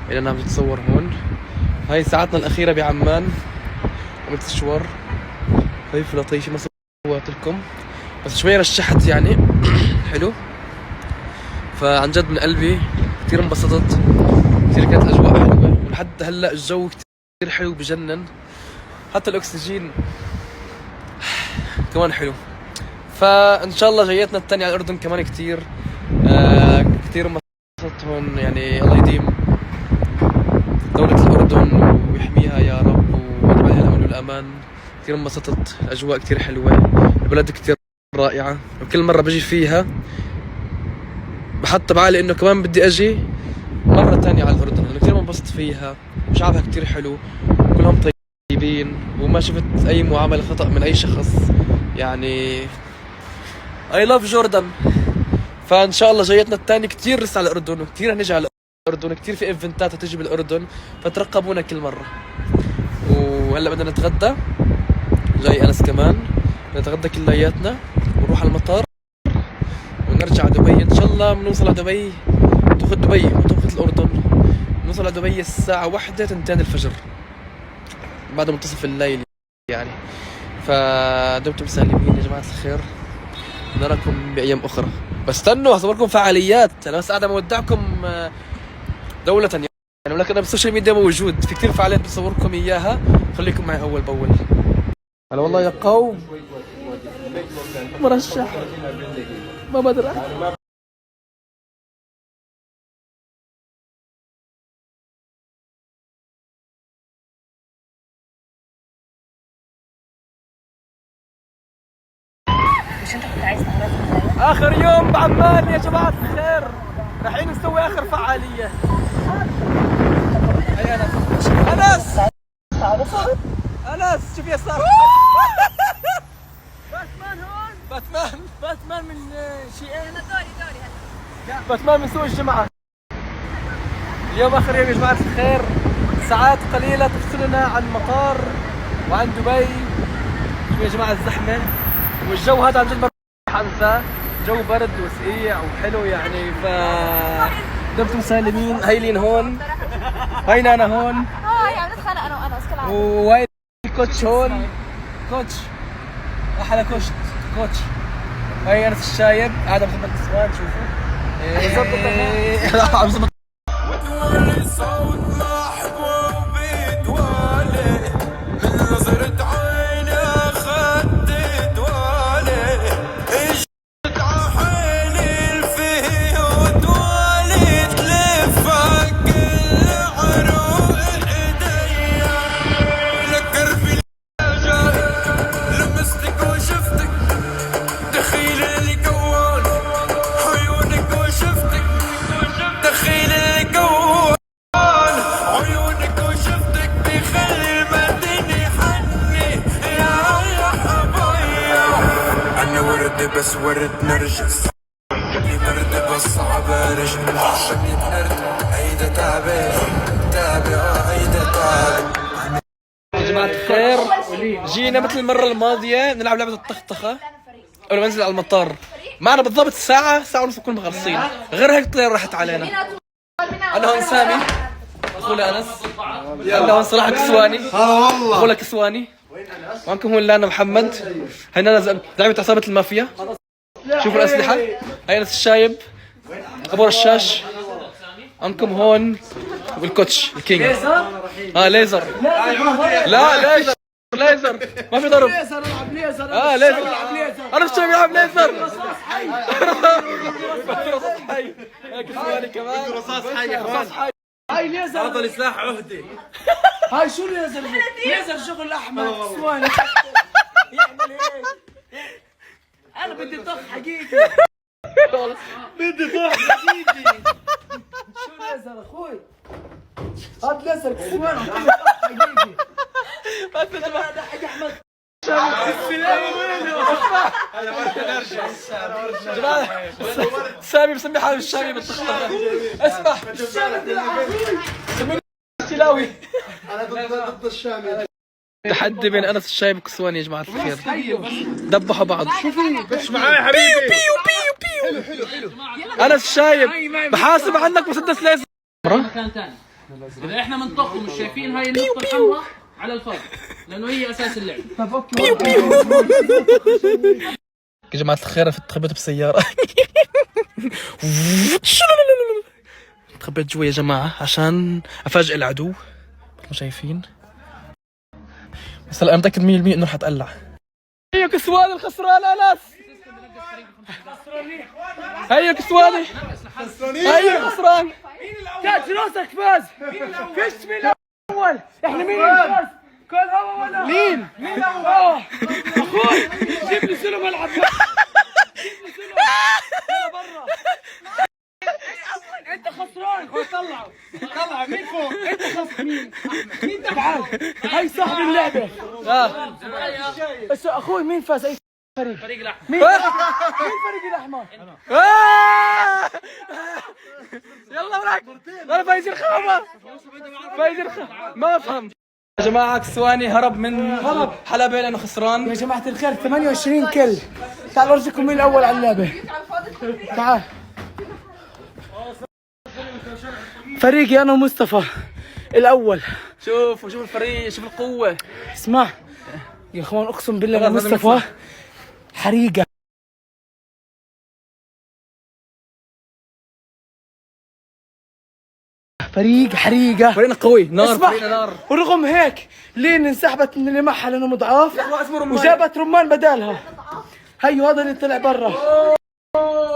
اللي انا عم بتصور هون. هاي ساعتنا الاخيره بعمان، عملت مشوار خفيف لطيف ما صورت لكم بس شوي رشحت يعني. حلو. فعن جد من قلبي كثير انبسطت، كثير كانت الاجواء حلوه، ولحد هلا الجو كثير حلو بجنن، حتى الاكسجين كمان حلو. فان شاء الله جايتنا الثانيه على الاردن كمان كثير كثير انبسطت هون. يعني الله يديم دولة الأردن ويحميها يا رب ويجعل عليها الأمن والأمان. كثير انبسطت، الأجواء كثير حلوة، البلد كثير رائعة، وكل مرة بجي فيها بحط بعالي إنه كمان بدي أجي مرة ثانية على الأردن، لأنه كثير انبسطت فيها، وشعبها كثير حلو، كلهم طيبين، وما شفت أي معاملة خطأ من أي شخص. يعني I love جوردن. فإن شاء الله جايتنا الثانية كثير لسه على الأردن، وكثير هنجي على الأردن، كثير في إيفنتات هتجي بالأردن، فترقبونا كل مرة. وهلا بدنا نتغدى، جاي أنس كمان، نتغدى كلياتنا ونروح على المطار ونرجع على دبي. إن شاء الله بنوصل على دبي، تأخذ دبي وتأخذ الأردن، نوصل على دبي الساعة 1-2 الفجر بعد منتصف الليل يعني. فدمتم سالمين يا جماعة الخير، نراكم بأيام أخرى. بس استنوا هصوركم فعاليات، أنا بس قاعد أودعكم دولة يعني، ولكن أنا بالسوشيال ميديا موجود في كثير فعاليات بصوركم إياها، خليكم معي أول بأول. هلا والله يا قوم، مرشح ما بدري. مش انت كنت عايز تعرفها؟ آخر يوم بعمان يا جماعة الخير، رايحين نسوي آخر فعالية. هي أنس أنس شوف يسار. باتمان هون، باتمان من شيء. انا دوري هلا. باتمان من سوق الجمعة. اليوم آخر يوم يا جماعة الخير، ساعات قليلة تفصلنا عن المطار وعن دبي. يا جماعة الزحمة والجو هذا عن جد ما راح انساه، جو برد وسقيع وحلو يعني. ف دمتم سالمين. هاي لين هون، هاي نانا هون، هاي عم نتخانق انا وانس كل عام. وهاي الكوتش هون، كوتش احلى كوتش. هاي انس الشايب قاعدة بخدمة النسوان، شوفوا عم زبط صوت محبوب دوالي من نظرة عيني اخدت دوالي ايش عحيلي الفيه ودوالي تلفك العروق ايديا لقربي جاي لمستك وشفتك دخيل اللي كون عيونك وشفتك دخيل اللي كون عيونك وشفتك بخلي المدينة حني يا حبايا. أنا ورد بس ورد نرجس، اللي برد بس صعب ارجع عشان نرد. هيدا تعبي هيدا تعبي. يا جماعة الخير، جينا مثل المرة الماضية نلعب لعبة الطخطخة قبل ما ننزل على المطار. معنا بالضبط ساعة ونص نكون مخلصين، غير هيك الطيارة راحت علينا. أنا هون سامي أخونا أنس، أنا هون صلاح كسواني أخونا كسواني، وعندكم هون لانا محمد. هينا زعيمة عصابة المافيا، شوفوا الأسلحة. هاي أنس الشايب، أبو رشاش. عندكم هون والكوتش الكينج. ليزر. لا ليزر ما في ضرب. ليزر العب ليزر. ليزر. انا مش بلعب ليزر. رصاص حي. رصاص حي. كسواني كمان. رصاص حي يا اخوان. هاي ليزر. هذا سلاح عهدي. هاي شو ليزر؟ ليزر شغل احمد كسواني. يعمل هيك. انا بدي طخ حقيقي. بدي طخ حقيقي. شو ليزر اخوي؟ هاد ليزر كسواني حقيقي. هذا حق احمد. سامي مسمي حاله الشامي بالطخطخة. اسمع سميني السلاوي. انا ضد الشامي. تحدي بين انس الشايب وكسواني يا جماعة الخير، دبحوا بعض. ايش معاي حبيبي؟ انس الشايب بحاسب عنك مسدس ليزر. مكان ثاني اذا احنا منطقه مش شايفين هاي النقطه الحمراء على الفاضي لانه هي اساس اللعب. يا جماعة الخير تخبيت بسيارة. تخبيت جوا يا جماعة عشان افاجئ العدو. مثل شايفين بس هلا انا متأكد 100% انه رح اتقلع. هيا كسواني الخسران انس. هيا كسواني. هيا خسران. تاج راسك فاز. فيش مين الاول؟ احنا مين اللي فاز؟ كل هوا ولا مين الاول؟ اخوي جيب لي سلم العب. جيب لي سلم. يلا برا. انت خسران. طلعوا طلعوا مين فوق؟ انت خسران. مين تعال. هاي صاحب اللعبه. اخوي مين فاز؟ اي فريق؟ فريق الاحمر. مين فريق الاحمر؟ يلا وراك. انا فايز الخامة. فايز الخامة. ما افهم. يا جماعة كسواني هرب من حلبة لانه خسران. يا جماعة الخير 28 كل. تعالوا اورجيكم مين الاول على اللعبة. تعال. فريقي انا ومصطفى الاول. شوف الفريق، شوف القوة. اسمع يا اخوان اقسم بالله انا مصطفى حريقة. فريق حريقة. فريقنا قوي نار. اسمع فريقنا نار. ورغم هيك لين انسحبت من اللي معها لانه مضعاف اسمه رمان. وجابت رمان بدالها. هيو هذا اللي طلع برا.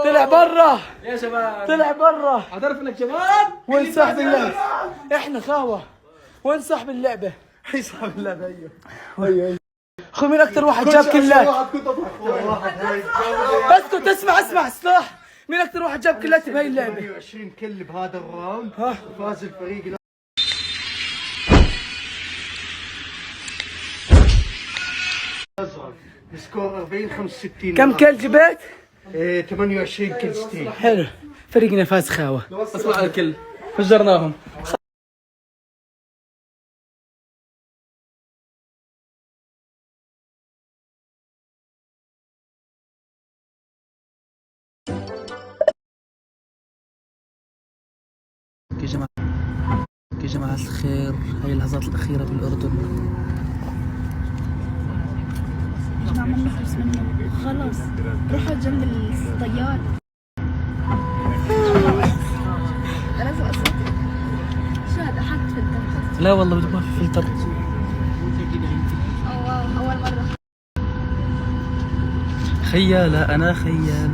طلع برا يا شباب طلع برا. اعترف انك شباب. وين صاحب اللعبة؟ احنا خاوة. وين صاحب اللعبة؟ هي صاحب اللعبة. ايوه اخوي مين اكثر واحد جاب كلات؟ اسكت اسمع صلاح. مين اكثر واحد جاب كلات بهاي اللعبة؟ 28 كل بهذا الراوند. فاز الفريق الازرق بسكور 40-65. كم كل جبت؟ 28 كل ستيل. حلو. فريقنا فاز خاوة. اسمع على الكل فجرناهم. يا جماعة الخير هاي اللحظات الأخيرة بالأردن. عمال نخلص منه خلص روحوا جنب الطيار. لازم اصوت. شو هذا حط فلتر؟ لا والله بدون ما في فلتر. واو اول مرة. خيال أنا خيال.